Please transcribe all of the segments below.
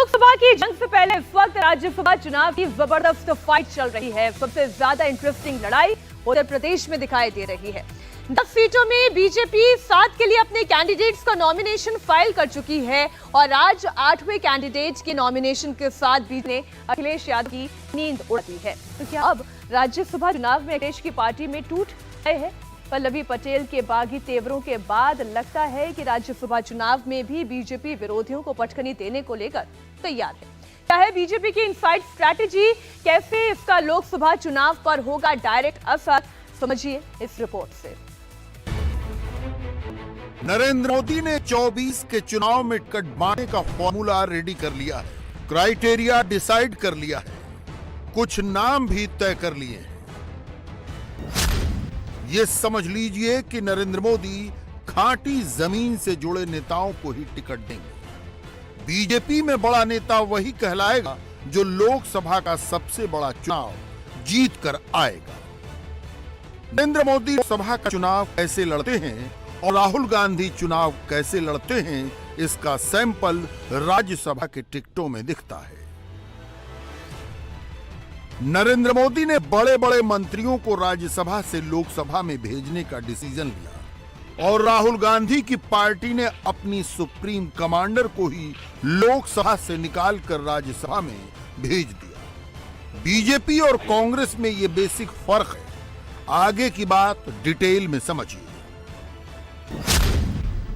लोकसभा की जंग से पहले इस वक्त राज्यसभा चुनाव की जबरदस्त फाइट चल रही है। सबसे ज्यादा इंटरेस्टिंग लड़ाई उत्तर प्रदेश में दिखाई दे रही है। 10 सीटों में बीजेपी 7 के लिए अपने कैंडिडेट्स का नॉमिनेशन फाइल कर चुकी है और आज 8वें कैंडिडेट के नॉमिनेशन के साथ बीजेपी ने अखिलेश यादव की नींद उड़ा दी है। तो क्या अब राज्यसभा चुनाव में अखिलेश की पार्टी में टूट गए हैं? पल्लवी पटेल के बागी तेवरों के बाद लगता है कि राज्यसभा चुनाव में भी बीजेपी विरोधियों को पटखनी देने को लेकर तैयार है। क्या है बीजेपी की इनसाइड स्ट्रैटेजी? कैसे इसका लोकसभा चुनाव पर होगा डायरेक्ट असर? समझिए इस रिपोर्ट से। नरेंद्र मोदी ने 24 के चुनाव में टिकट बांटने का फॉर्मूला रेडी कर लिया है, क्राइटेरिया डिसाइड कर लिया है, कुछ नाम भी तय कर लिए हैं। ये समझ लीजिए कि नरेंद्र मोदी खांटी जमीन से जुड़े नेताओं को ही टिकट देंगे। बीजेपी में बड़ा नेता वही कहलाएगा जो लोकसभा का सबसे बड़ा चुनाव जीत कर आएगा। नरेंद्र मोदी लोकसभा का चुनाव कैसे लड़ते हैं और राहुल गांधी चुनाव कैसे लड़ते हैं, इसका सैंपल राज्यसभा के टिकटों में दिखता है। नरेंद्र मोदी ने बड़े बड़े मंत्रियों को राज्यसभा से लोकसभा में भेजने का डिसीजन लिया और राहुल गांधी की पार्टी ने अपनी सुप्रीम कमांडर को ही लोकसभा से निकालकर राज्यसभा में भेज दिया। बीजेपी और कांग्रेस में यह बेसिक फर्क है। आगे की बात डिटेल में समझिए।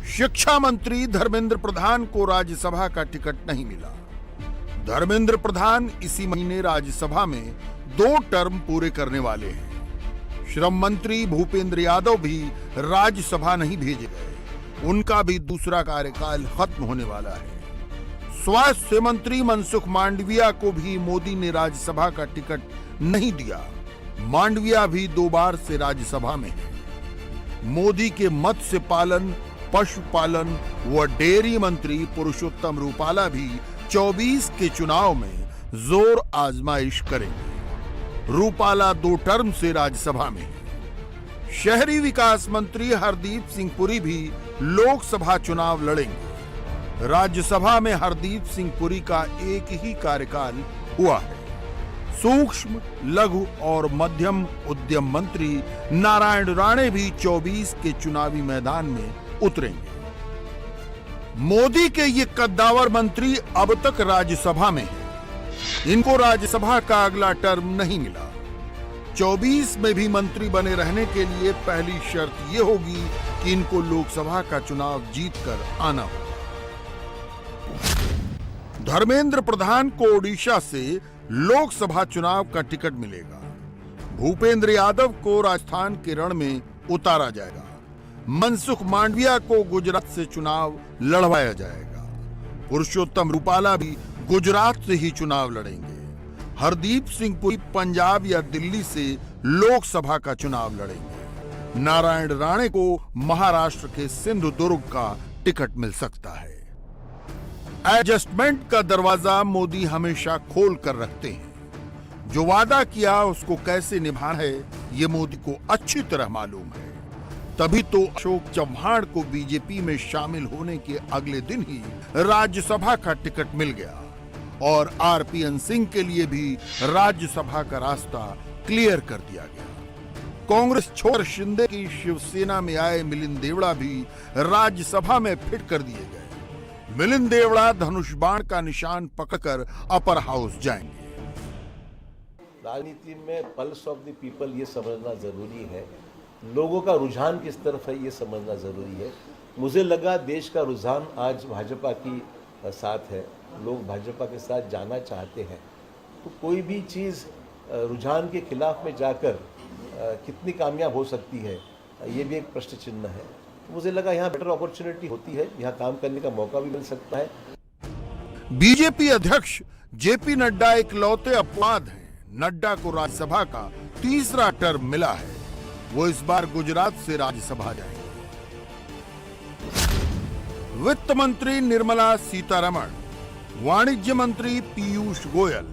शिक्षा मंत्री धर्मेंद्र प्रधान को राज्यसभा का टिकट नहीं मिला। धर्मेंद्र प्रधान इसी महीने राज्यसभा में 2 टर्म पूरे करने वाले हैं। श्रम मंत्री भूपेंद्र यादव भी राज्यसभा नहीं भेजे गए, उनका भी दूसरा कार्यकाल खत्म होने वाला है। स्वास्थ्य मंत्री मनसुख मांडविया को भी मोदी ने राज्यसभा का टिकट नहीं दिया। मांडविया भी 2 बार से राज्यसभा में है। मोदी के मत्स्य पालन, पशुपालन व डेयरी मंत्री पुरुषोत्तम रूपाला भी 24 के चुनाव में जोर आजमाइश करेंगे। रूपाला 2 टर्म से राज्यसभा में है। शहरी विकास मंत्री हरदीप सिंह पुरी भी लोकसभा चुनाव लड़ेंगे। राज्यसभा में हरदीप सिंह पुरी का एक ही कार्यकाल हुआ है। सूक्ष्म, लघु और मध्यम उद्यम मंत्री नारायण राणे भी 24 के चुनावी मैदान में उतरेंगे। मोदी के ये कद्दावर मंत्री अब तक राज्यसभा में हैं। इनको राज्यसभा का अगला टर्म नहीं मिला। 24 में भी मंत्री बने रहने के लिए पहली शर्त यह होगी कि इनको लोकसभा का चुनाव जीतकर आना हो। धर्मेंद्र प्रधान को ओडिशा से लोकसभा चुनाव का टिकट मिलेगा। भूपेंद्र यादव को राजस्थान के रण में उतारा जाएगा। मनसुख मांडविया को गुजरात से चुनाव लड़वाया जाएगा। पुरुषोत्तम रूपाला भी गुजरात से ही चुनाव लड़ेंगे। हरदीप सिंह पुरी पंजाब या दिल्ली से लोकसभा का चुनाव लड़ेंगे। नारायण राणे को महाराष्ट्र के सिंधुदुर्ग का टिकट मिल सकता है। एडजस्टमेंट का दरवाजा मोदी हमेशा खोल कर रखते हैं। जो वादा किया उसको कैसे निभाना है ये मोदी को अच्छी तरह मालूम है। तभी तो अशोक चव्हाण को बीजेपी में शामिल होने के अगले दिन ही राज्यसभा का टिकट मिल गया और आरपीएन सिंह के लिए भी राज्यसभा का रास्ता क्लियर कर दिया गया। कांग्रेस छोड़ शिंदे की शिवसेना में आए मिलिंद देवड़ा भी राज्यसभा में फिट कर दिए गए। मिलिंद देवड़ा धनुष बाण का निशान पकड़कर अपर हाउस जाएंगे। राजनीति में पल्स ऑफ द पीपल ये समझना जरूरी है। लोगों का रुझान किस तरफ है ये समझना ज़रूरी है। मुझे लगा देश का रुझान आज भाजपा की साथ है। लोग भाजपा के साथ जाना चाहते हैं। तो कोई भी चीज़ रुझान के खिलाफ में जाकर कितनी कामयाब हो सकती है ये भी एक प्रश्न चिन्ह है। तो मुझे लगा यहाँ बेटर अपॉर्चुनिटी होती है, यहाँ काम करने का मौका भी मिल सकता है। बीजेपी अध्यक्ष जेपी नड्डा इकलौते अपवाद हैं। नड्डा को राज्यसभा का तीसरा टर्म मिला है। वो इस बार गुजरात से राज्यसभा जाएंगे। वित्त मंत्री निर्मला सीतारमण, वाणिज्य मंत्री पीयूष गोयल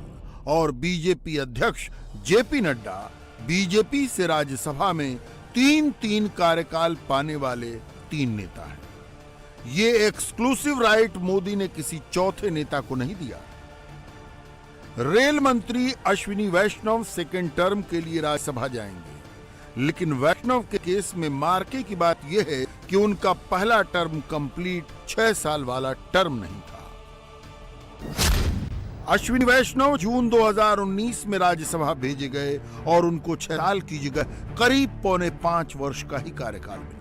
और बीजेपी अध्यक्ष जेपी नड्डा बीजेपी से राज्यसभा में 3-3 कार्यकाल पाने वाले 3 नेता हैं। ये एक्सक्लूसिव राइट मोदी ने किसी चौथे नेता को नहीं दिया। रेल मंत्री अश्विनी वैष्णव सेकेंड टर्म के लिए राज्यसभा जाएंगे, लेकिन वैष्णव के केस में मार्के की बात यह है कि उनका पहला टर्म कंप्लीट 6 साल वाला टर्म नहीं था। अश्विनी वैष्णव जून 2019 में राज्यसभा भेजे गए और उनको 6 साल की जगह करीब 4.25 वर्ष का ही कार्यकाल मिला।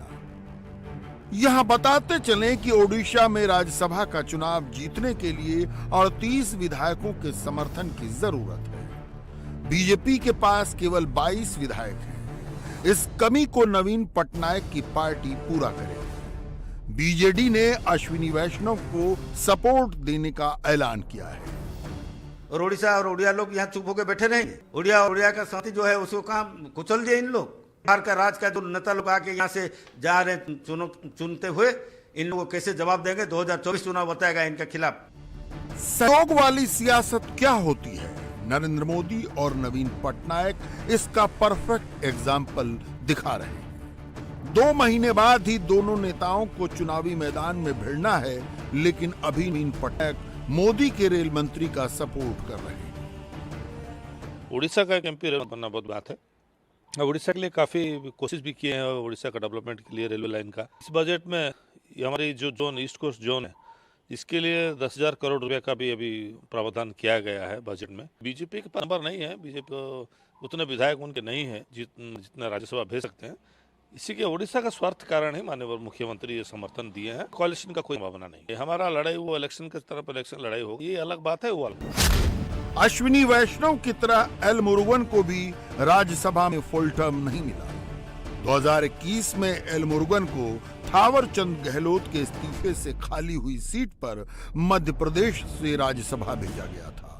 यहां बताते चलें कि ओडिशा में राज्यसभा का चुनाव जीतने के लिए 38 विधायकों के समर्थन की जरूरत है। बीजेपी के पास केवल 22 विधायक हैं। इस कमी को नवीन पटनायक की पार्टी पूरा करेगी। बीजेडी ने अश्विनी वैष्णव को सपोर्ट देने का ऐलान किया है। और उड़ीसा और उड़िया लोग यहाँ चुप होकर बैठे रहेंगे? उड़िया का साथी जो है उसको काम कुचल दिए इन लोग। बिहार का राज का जो नेता लोग आके यहाँ से जा रहे चुनते हुए, इन लोगों को कैसे जवाब देंगे? 2024 चुनाव बताएगा इनके खिलाफ। सहयोग वाली सियासत क्या होती है? नरेंद्र मोदी और नवीन पटनायक इसका परफेक्ट एग्जाम्पल दिखा रहे हैं। 2 महीने बाद ही दोनों नेताओं को चुनावी मैदान में भिड़ना है, लेकिन अभी नवीन पटनायक मोदी के रेल मंत्री का सपोर्ट कर रहे हैं। उड़ीसा का एक एमपी बनना बहुत बात है। उड़ीसा के लिए काफ़ी कोशिश भी किए हैं उड़ीसा का डेवलपमेंट के लिए रेलवे लाइन का। इस बजट में हमारी जो जोन ईस्ट कोस्ट जोन है, इसके लिए 10,000 करोड़ रुपए का भी अभी प्रावधान किया गया है बजट में। बीजेपी के नंबर नहीं है, बीजेपी को उतने विधायक उनके नहीं हैं जितना राज्यसभा भेज सकते हैं। इसी के उड़ीसा का स्वार्थ कारण ही माननीय मुख्यमंत्री ये समर्थन दिए हैं। कोalition का कोई संभावना नहीं। हमारा लड़ाई वो इलेक्शन के तरफ इलेक्शन लड़ाई होगी, ये अलग बात है, वो अलग। अश्विनी वैष्णव की तरह एल मुरुगन को भी राज्यसभा में फुल टर्म नहीं मिला। 2021 में एल मुरुगन को थावर चंद गहलोत के इस्तीफे से खाली हुई सीट पर मध्य प्रदेश से राज्यसभा भेजा गया था।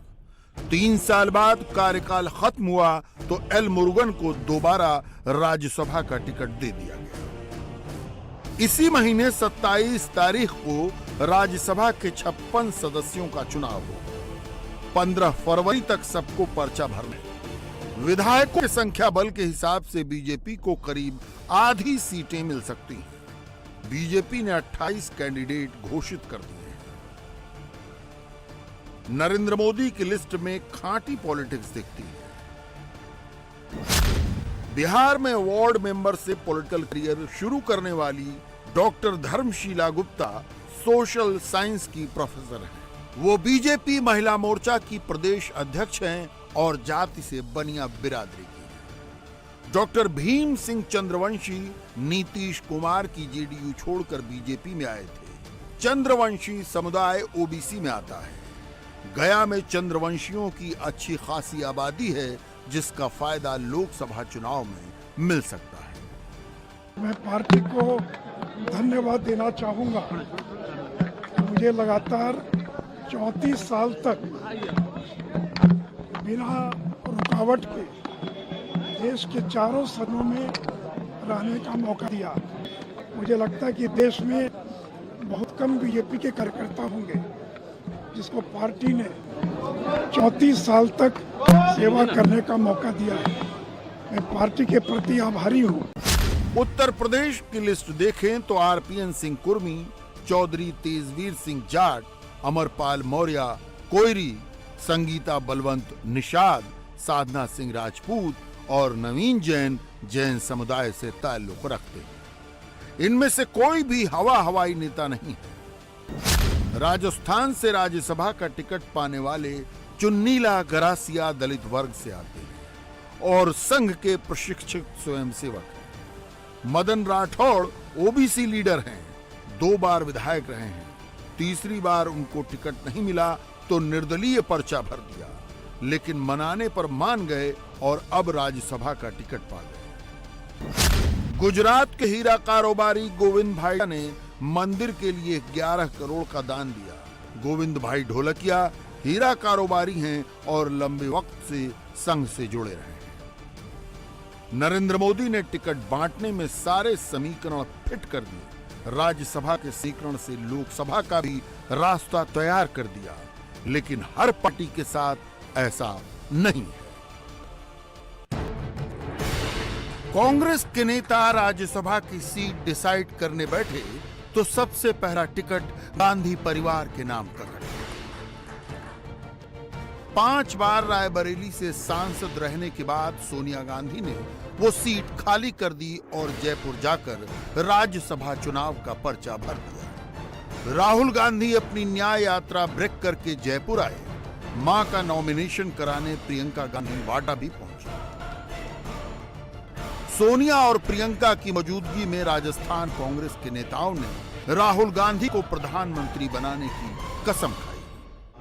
3 साल बाद कार्यकाल खत्म हुआ तो एल मुरुगन को दोबारा राज्यसभा का टिकट दे दिया गया। इसी महीने 27 तारीख को राज्यसभा के 56 सदस्यों का चुनाव होगा। 15 फरवरी तक सबको पर्चा भरना है। विधायकों की संख्या बल के हिसाब से बीजेपी को करीब आधी सीटें मिल सकती हैं। बीजेपी ने 28 कैंडिडेट घोषित कर दिए हैं। नरेंद्र मोदी की लिस्ट में खांटी पॉलिटिक्स दिखती है। बिहार में वार्ड मेंबर से पॉलिटिकल करियर शुरू करने वाली doctor Dharmshila Gupta social science की प्रोफेसर हैं। वो बीजेपी महिला मोर्चा की प्रदेश अध्यक्ष हैं और जाति से बनिया बिरादरी की हैं। डॉक्टर भीम सिंह चंद्रवंशी नीतीश कुमार की जेडीयू छोड़कर बीजेपी में आए थे। चंद्रवंशी समुदाय ओबीसी में आता है। गया में चंद्रवंशियों की अच्छी खासी आबादी है, जिसका फायदा लोकसभा चुनाव में मिल सकता है। मैं पार्टी को धन्यवाद देना चाहूंगा। मुझे लगातार 34 साल तक बिना रुकावट के देश के चारों सदनों में रहने का मौका दिया। मुझे लगता है कि देश में बहुत कम बीजेपी के कार्यकर्ता होंगे जिसको पार्टी ने 34 साल तक सेवा करने का मौका दिया है। मैं पार्टी के प्रति आभारी हूँ। उत्तर प्रदेश की लिस्ट देखें तो आरपीएन सिंह कुर्मी, चौधरी तेजवीर सिंह जाट, अमरपाल मौर्य, कोयरी, संगीता बलवंत निषाद, साधना सिंह राजपूत और नवीन जैन जैन समुदाय से ताल्लुक रखते हैं। इनमें से कोई भी हवाई नेता नहीं है। राजस्थान से राज्यसभा का टिकट पाने वाले चुन्नीला गरासिया दलित वर्ग से आते हैं और संघ के प्रशिक्षित स्वयंसेवक हैं। मदन राठौड़ ओबीसी लीडर हैं, 2 बार विधायक रहे हैं। तीसरी बार उनको टिकट नहीं मिला तो निर्दलीय पर्चा भर दिया, लेकिन मनाने पर मान गए और अब राज्यसभा का टिकट पा गए। गुजरात के हीरा कारोबारी गोविंद भाई ने मंदिर के लिए 11 करोड़ का दान दिया। गोविंद भाई ढोलकिया हीरा कारोबारी हैं और लंबे वक्त से संघ से जुड़े रहे हैं। नरेंद्र मोदी ने टिकट बांटने में सारे समीकरण फिट कर दिए। राज्यसभा के समीकरण से लोकसभा का भी रास्ता तैयार कर दिया, लेकिन हर पार्टी के साथ ऐसा नहीं है। कांग्रेस के नेता राज्यसभा की सीट डिसाइड करने बैठे तो सबसे पहला टिकट गांधी परिवार के नाम का कटेगा। 5 बार रायबरेली से सांसद रहने के बाद सोनिया गांधी ने वो सीट खाली कर दी और जयपुर जाकर राज्यसभा चुनाव का पर्चा भर दिया। राहुल गांधी अपनी न्याय यात्रा ब्रेक करके जयपुर आए। मां का नॉमिनेशन कराने प्रियंका गांधी वाडा भी पहुंची। सोनिया और प्रियंका की मौजूदगी में राजस्थान कांग्रेस के नेताओं ने राहुल गांधी को प्रधानमंत्री बनाने की कसम खाई।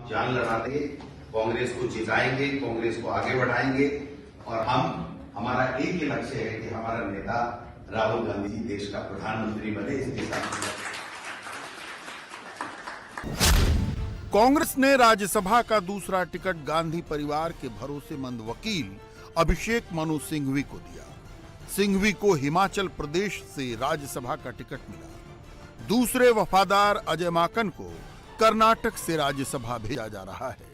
जान लड़ा देंगे, कांग्रेस को जिताएंगे, कांग्रेस को आगे बढ़ाएंगे और हमारा एक ही लक्ष्य है कि हमारा नेता राहुल गांधी जी देश का प्रधानमंत्री बने। इस दिशा में कांग्रेस ने राज्यसभा का दूसरा टिकट गांधी परिवार के भरोसेमंद वकील अभिषेक मनु सिंघवी को दिया। सिंघवी को हिमाचल प्रदेश से राज्यसभा का टिकट मिला। दूसरे वफादार अजय माकन को कर्नाटक से राज्यसभा भेजा जा रहा है।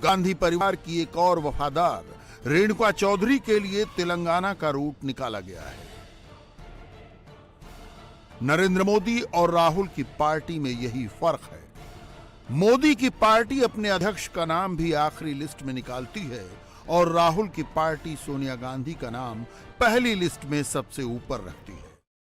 गांधी परिवार की एक और वफादार रेणुका चौधरी के लिए तेलंगाना का रूट निकाला गया है। नरेंद्र मोदी और राहुल की पार्टी में यही फर्क है। मोदी की पार्टी अपने अध्यक्ष का नाम भी आखिरी लिस्ट में निकालती है और राहुल की पार्टी सोनिया गांधी का नाम पहली लिस्ट में सबसे ऊपर रखती है।